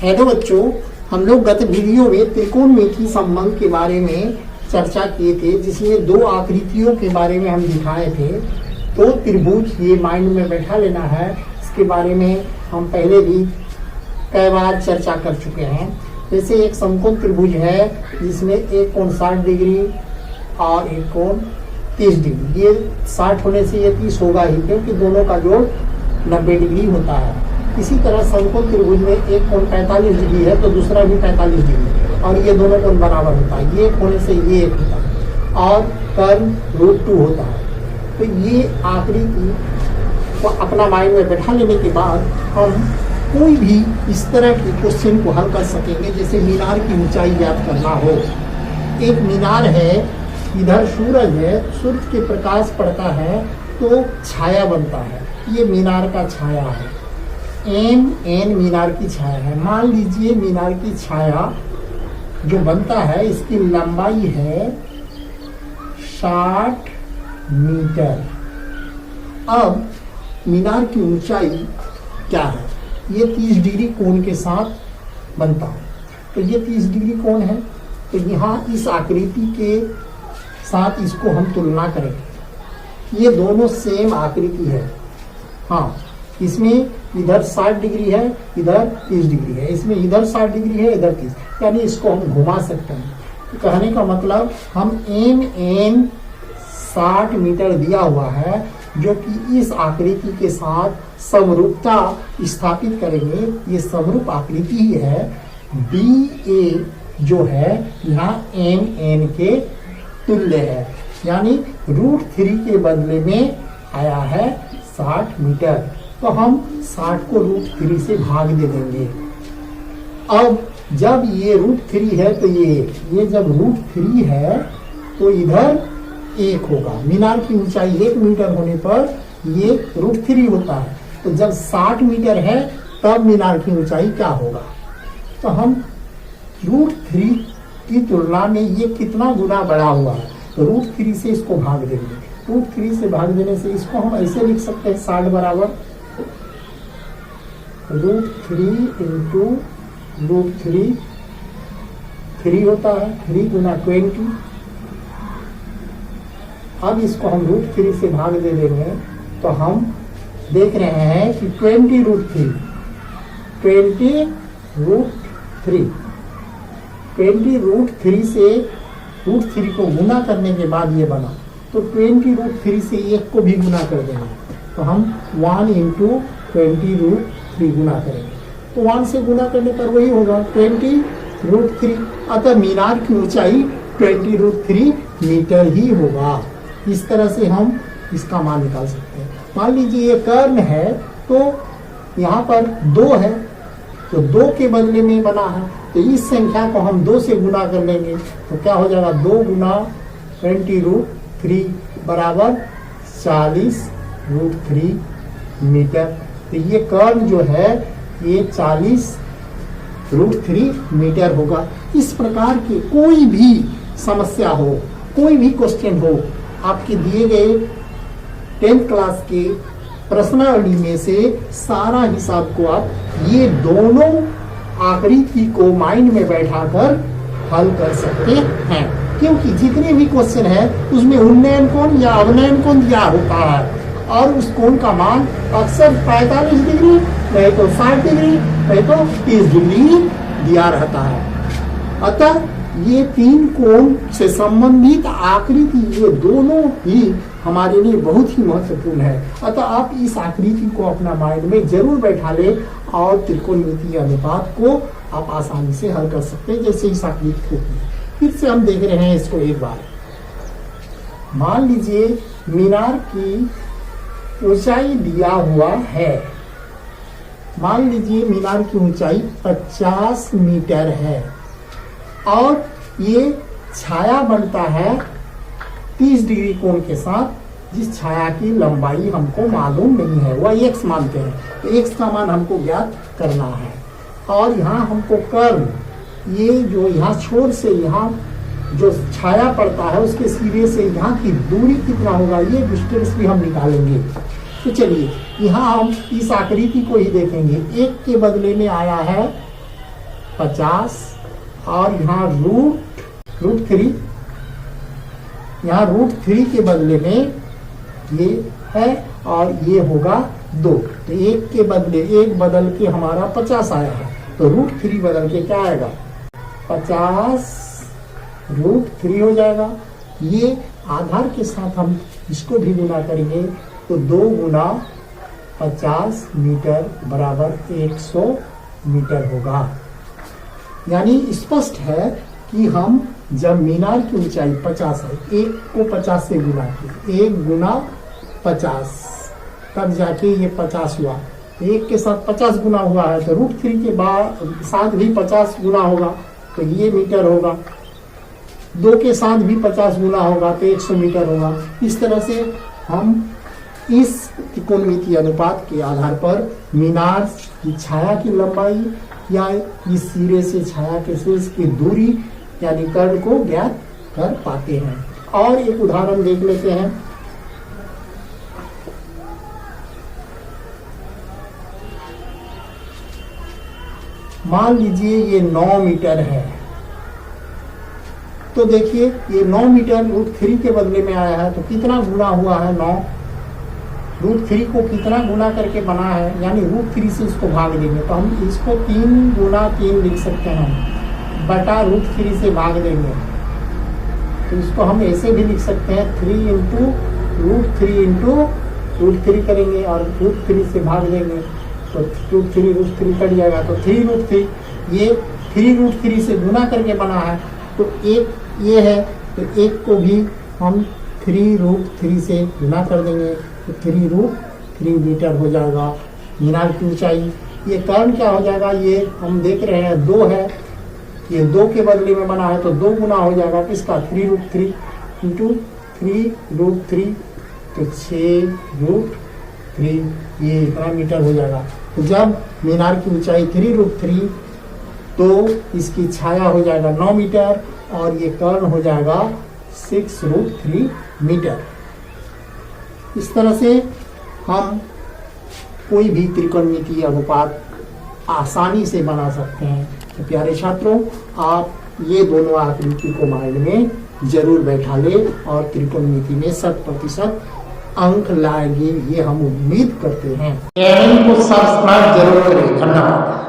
Hello बच्चों, हम लोग गत वीडियो में त्रिकोणमितीय संबंध के बारे में चर्चा किए थे, जिसमें दो आकृतियों के बारे में हम दिखाए थे। तो त्रिभुज ये माइंड में बैठा लेना है, इसके बारे में हम पहले भी कई बार चर्चा कर चुके हैं। जैसे एक समकोण त्रिभुज है जिसमें एक कोण 60 डिग्री और एक कोण 30 डिग्री। ये 60 होने से ये 30 होगा ही, क्योंकि दोनों का जोड़ 90 डिग्री होता है। इसी तरह समकोण त्रिभुज में एक कोण 45 डिग्री है तो दूसरा भी 45 डिग्री, और ये दोनों कोण बराबर होता है। ये होने से ये एक होता है और कर्ण √2 होता है। तो ये आकृति को अपना माइंड में बैठा लेने के बाद हम कोई भी इस तरह के क्वेश्चन को हल कर सकेंगे। जैसे मीनार की ऊंचाई ज्ञात करना हो। एक मीनार है, इधर सूरज है, सूरज के प्रकाश पड़ता है तो छाया बनता है। ये मीनार का छाया है। एन मीनार की छाया है। मान लीजिए मीनार की छाया जो बनता है इसकी लंबाई है 60 मीटर। अब मीनार की ऊंचाई क्या है? ये 30 डिग्री कोण के साथ बनता है। तो ये 30 डिग्री कोण है, तो यहाँ इस आकृति के साथ इसको हम तुलना करेंगे। ये दोनों सेम आकृति है। हाँ, इसमें इधर 60 डिग्री है, इधर 30 डिग्री है। इसमें इधर 60 डिग्री है, इधर 30, यानी इसको हम घुमा सकते हैं। तो कहने का मतलब हम एन 60 मीटर दिया हुआ है, जो कि इस आकृति के साथ समरूपता स्थापित करेंगे। ये समरूप आकृति ही है। BA जो है यहाँ एन के तुल्य है, यानी √3 के बदले में आया है 60 मीटर। तो हम 60 को √3 से भाग दे देंगे। अब जब ये √3 है तो ये जब √3 है तो इधर 1 होगा। मीनार की ऊंचाई 1 मीटर होने पर ये √3 होता है। तो जब 60 मीटर है तब मीनार की ऊंचाई क्या होगा? तो हम √3 की तुलना में ये कितना गुना बढ़ा हुआ है, तो √3 से इसको भाग देंगे। √3 से भाग देने से इसको हम ऐसे लिख सकते हैं, 60 बराबर √3 इंटू √3, 3 होता है, 3 गुना 20। अब इसको हम √3 से भाग दे देंगे तो हम देख रहे हैं कि 20 √3 20 से √3 को गुना करने के बाद ये बना। तो 20 √3 से 1 को भी गुना कर देंगे, तो हम 1 इंटू 20 √3 गुना करेंगे। तो 1 से गुना करने पर वही होगा 20 √3। अतः मीनार की ऊंचाई 20 √3 मीटर ही होगा। इस तरह से हम इसका मान निकाल सकते हैं। मान लीजिए ये कर्ण है, तो यहाँ पर 2 है, तो 2 के बदले में बना है, तो इस संख्या को हम 2 से गुना कर लेंगे। तो क्या हो जाएगा? 2 गुना 20 √3 बराबर 40 √3 मीटर। तो ये कर्ण जो है ये 40 √3 मीटर होगा। इस प्रकार की कोई भी समस्या हो, कोई भी क्वेश्चन हो, आपके दिए गए 10th क्लास के प्रश्नावली में से सारा हिसाब को आप ये दोनों आकृति को माइंड में बैठाकर हल कर सकते हैं। क्योंकि जितने भी क्वेश्चन है उसमें उन्नयन कोण या अवनयन कोण दिया होता है, और उस कोण का मान अक्सर 45 डिग्री, नहीं तो 60 डिग्री, नहीं तो 30 डिग्री दिया रहता है। अतः ये 3 कोण से संबंधित आकृति ये दोनों ही हमारे लिए बहुत ही महत्वपूर्ण है। अतः आप इस आकृति को अपना माइंड में जरूर बैठा ले और त्रिकोणमितीय अनुपात को आप आसानी से हल कर सकते हैं, जैसे इस आकृति को। फिर से हम देख रहे हैं इसको एक बार। मान लीजिए मीनार की ऊंचाई दिया हुआ है। मान लीजिए मीनार की ऊंचाई 50 मीटर है और ये छाया बनता है 30 डिग्री कोण के साथ, जिस छाया की लंबाई हमको मालूम नहीं है, वह x मानते हैं। तो x का मान हमको ज्ञात करना है। और यहाँ हमको कर्ण, ये जो यहाँ छोर से यहाँ जो छाया पड़ता है उसके सिरे से यहाँ की दूरी कितना होगा, ये डिस्टेंस भी हम निकालेंगे। तो चलिए यहाँ हम इस आकृति को ही देखेंगे। 1 के बदले में आया है 50 और यहाँ रूट 3, यहाँ रूट 3 के बदले में ये है और ये होगा 2, तो 1 के बदले 1 बदल के हमारा 50 आया है, तो रूट 3 बदल के क्या आएगा 50 रूट 3 हो जाएगा। ये आधार के साथ हम इसको भी गुना करेंगे तो 2 गुना 50 मीटर बराबर 100 मीटर होगा। यानी स्पष्ट है कि हम जब मीनार की ऊंचाई 50 है, 1 को 50 से गुना किया, 1 गुना 50 तब जाके ये 50 हुआ, 1 के साथ 50 गुना हुआ है तो रूट 3 के साथ भी 50 गुना होगा तो ये मीटर होगा, 2 के साथ भी 50 गुना होगा तो 100 मीटर होगा। इस तरह से हम इस त्रिकोणमितीय अनुपात के आधार पर मीनार की छाया की लंबाई या इस सिरे से छाया के शीर्ष की दूरी यानी कर्ण को ज्ञात कर पाते हैं। और एक उदाहरण देख लेते हैं। मान लीजिए ये 9 मीटर है, तो देखिए ये 9 मीटर रूट 3 के बदले में आया है तो कितना गुना हुआ है 9, रूट 3 को कितना गुना करके बना है, यानी रूट 3 से इसको भाग देंगे तो हम इसको 3 गुना 3 लिख सकते हैं, बटा रूट 3 से भाग देंगे तो इसको हम ऐसे भी लिख सकते हैं 3 इंटू रूट 3 करेंगे और रूट 3 से भाग देंगे तो रूट 3 कट जाएगा तो 3 रूट 3, ये 3 रूट 3 से गुना करके बना है तो एक ये है तो एक को भी हम 3 रूट 3 से गुना कर देंगे तो 3 रूट 3 मीटर हो जाएगा मीनार की ऊंचाई। ये कर्ण क्या हो जाएगा, ये हम देख रहे हैं 2 है, ये 2 के बदले में बना है तो 2 गुना हो जाएगा किसका 3 रूट 3 इंटू 3 रूट 3 तो 6 रूट 3 ये इतना मीटर हो जाएगा। तो जब मीनार की ऊंचाई 3 रूट 3 तो इसकी छाया हो जाएगा 9 मीटर और ये कर्ण हो जाएगा 6 रूट 3 मीटर। इस तरह से हम कोई भी त्रिकोणमितीय अनुपात आसानी से बना सकते हैं। तो प्यारे छात्रों, आप ये दोनों आकृति को माइंड में जरूर बैठा ले और त्रिकोणमिति में 100% अंक लाएंगे, ये हम उम्मीद करते हैं। चैनल को सब्सक्राइब जरूर करें। धन्यवाद।